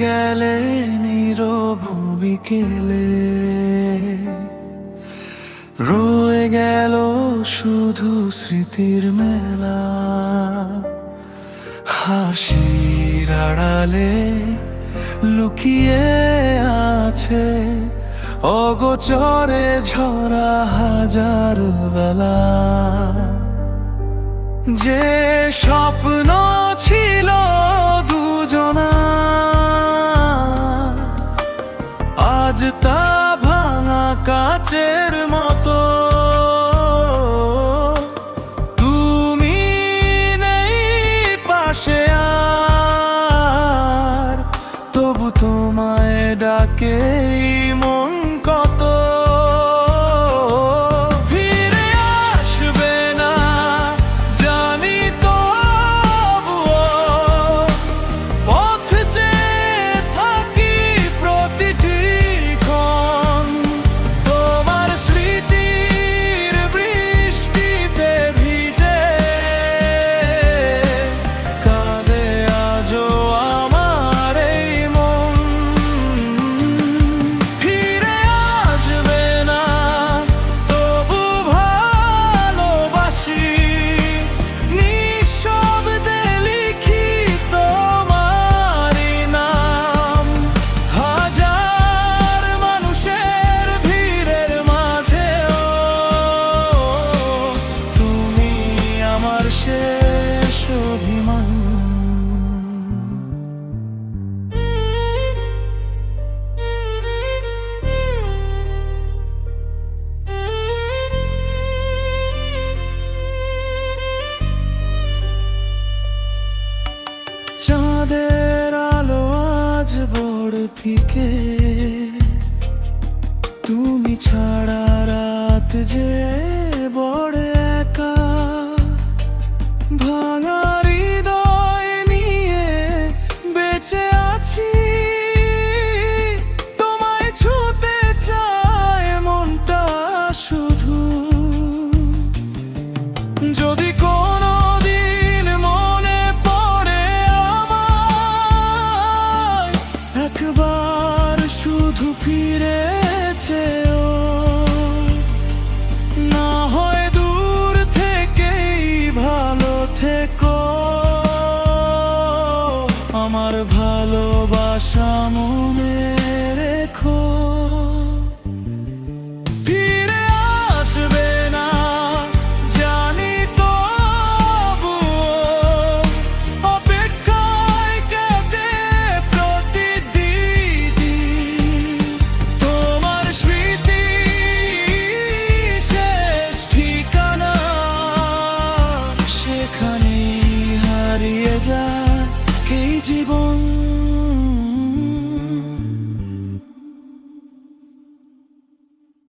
গেলে নীরব বিকেলে, রয়ে গেল শুধু স্মৃতির মেলা। হাসির আড়ালে লুকিয়ে আছে অগোচরে ঝরা হাজার বেলা। যে স্বপ্ন ছিল দুজনা, আজ তা ভাঙা কাচের মতো। তুমি নেই পাশে আর, তবু তোমায় ডাকে মন কত। ফিরে আসবে না জানি, তবুও পথ চেয়ে থাকি প্রতিটি ক্ষণ। তোমার স্মৃতির বৃষ্টিতে ভিজে কাঁদে আজও আমার এই মন। ফিরে আসবে না তবু ভালোবাসি, নিঃশব্দে লিখি তোমারই নাম। হাজার মানুষের ভিড়ের মাঝেও তুমি আমার শেষ অভিমান। চাঁদের আলো আজ বড় ফিকে, তুমি ছাড়া রাত যে বড় একা। ভাঙা হৃদয় নিয়ে বেঁচে আছি, তোমায় ছুঁতে চায় মনটা শুধু। যদি কোনোদিন মনে পড়ে আমায়, একবার শুধু ফিরে চেয়েও। না হয় দূর থেকেই ভালো থেকো, আমার ভালোবাসা মনে রেখো। ফিরে আসবে না জানি, তবুও অপেক্ষায় কাটে প্রতিদিন। তোমার স্মৃতি শেষ ঠিকানা, সেখানেই হারিয়ে যায় এই জীবন।